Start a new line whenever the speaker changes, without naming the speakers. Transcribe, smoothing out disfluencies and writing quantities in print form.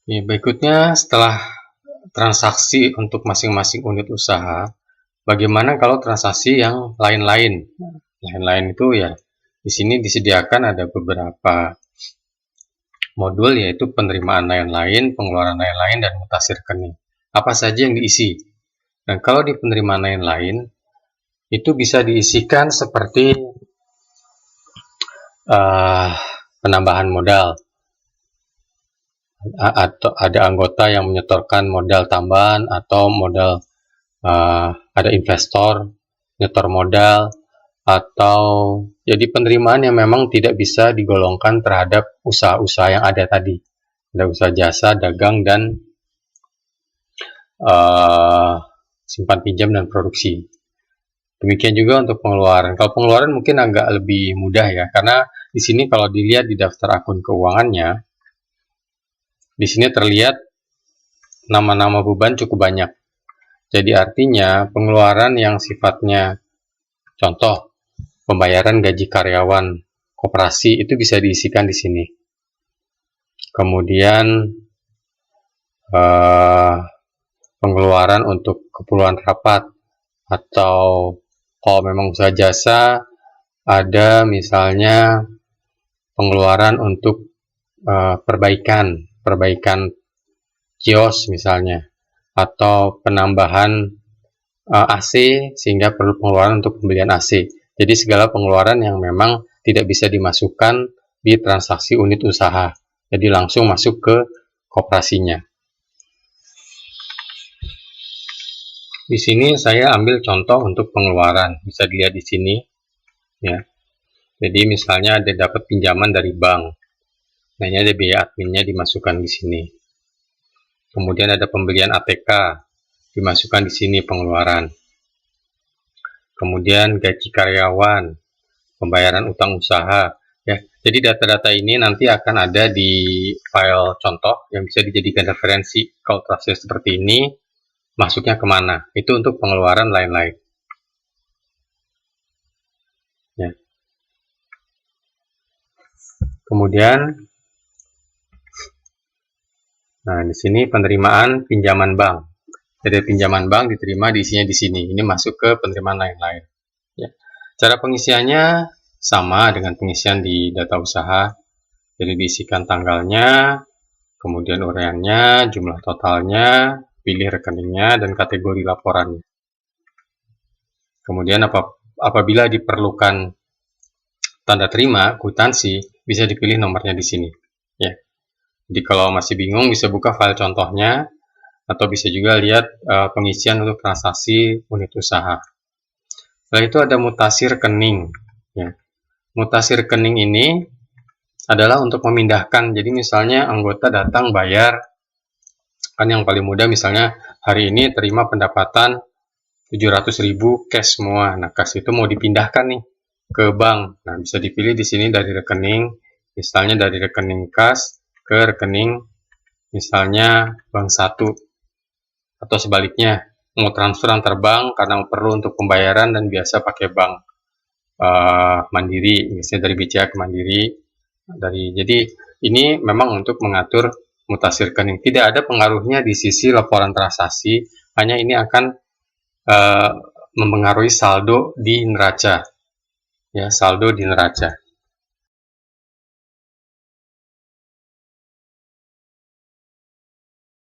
Ya, berikutnya setelah transaksi untuk masing-masing unit usaha, bagaimana kalau transaksi yang lain-lain? Lain-lain itu ya di sini disediakan ada beberapa modul, yaitu penerimaan lain-lain, pengeluaran lain-lain, dan mutasi rekening. Apa saja yang diisi? Dan kalau di penerimaan lain-lain itu bisa diisikan seperti penambahan modal, atau ada anggota yang menyetorkan modal tambahan, atau modal ada investor nyetor modal, atau jadi penerimaan yang memang tidak bisa digolongkan terhadap usaha-usaha yang ada tadi. Ada usaha jasa, dagang, dan simpan pinjam dan produksi. Demikian juga untuk pengeluaran. Kalau pengeluaran mungkin agak lebih mudah ya, karena di sini kalau dilihat di daftar akun keuangannya, di sini terlihat nama-nama beban cukup banyak. Jadi artinya pengeluaran yang sifatnya contoh pembayaran gaji karyawan koperasi itu bisa diisikan di sini. Kemudian pengeluaran untuk keperluan rapat, atau kalau memang usaha jasa ada misalnya pengeluaran untuk perbaikan kios misalnya, atau penambahan AC sehingga perlu pengeluaran untuk pembelian AC. Jadi segala pengeluaran yang memang tidak bisa dimasukkan di transaksi unit usaha, jadi langsung masuk ke koperasinya. Di sini saya ambil contoh untuk pengeluaran, bisa dilihat di sini ya. Jadi misalnya ada dapat pinjaman dari bank, nah ini ada biaya adminnya dimasukkan di sini. Kemudian ada pembelian ATK, dimasukkan di sini pengeluaran. Kemudian gaji karyawan, pembayaran utang usaha ya. Jadi data-data ini nanti akan ada di file contoh yang bisa dijadikan referensi kalau transaksi seperti ini masuknya kemana. Itu untuk pengeluaran lain-lain ya. Kemudian nah di sini penerimaan pinjaman bank. Jadi pinjaman bank diterima, diisinya di sini. Ini masuk ke penerimaan lain-lain ya. Cara pengisiannya sama dengan pengisian di data usaha. Jadi diisikan tanggalnya, kemudian uraiannya, jumlah totalnya, pilih rekeningnya, dan kategori laporannya. Kemudian apabila diperlukan tanda terima, kwitansi, bisa dipilih nomornya di sini ya. Jadi kalau masih bingung bisa buka file contohnya, atau bisa juga lihat pengisian untuk transaksi unit usaha. Setelah itu ada mutasi rekening ya. Mutasi rekening ini adalah untuk memindahkan. Jadi misalnya anggota datang bayar, kan yang paling mudah misalnya hari ini terima pendapatan 700.000 cash semua. Nah, cash itu mau dipindahkan nih ke bank. Nah, bisa dipilih di sini dari rekening, misalnya dari rekening kas ke rekening misalnya bank 1, atau sebaliknya mau transfer antar bank karena perlu untuk pembayaran dan biasa pakai bank Mandiri, misalnya dari BCA ke Mandiri. Jadi ini memang untuk mengatur mutasi rekening. Tidak ada pengaruhnya di sisi laporan transaksi, hanya ini akan mempengaruhi saldo di neraca ya, saldo di neraca.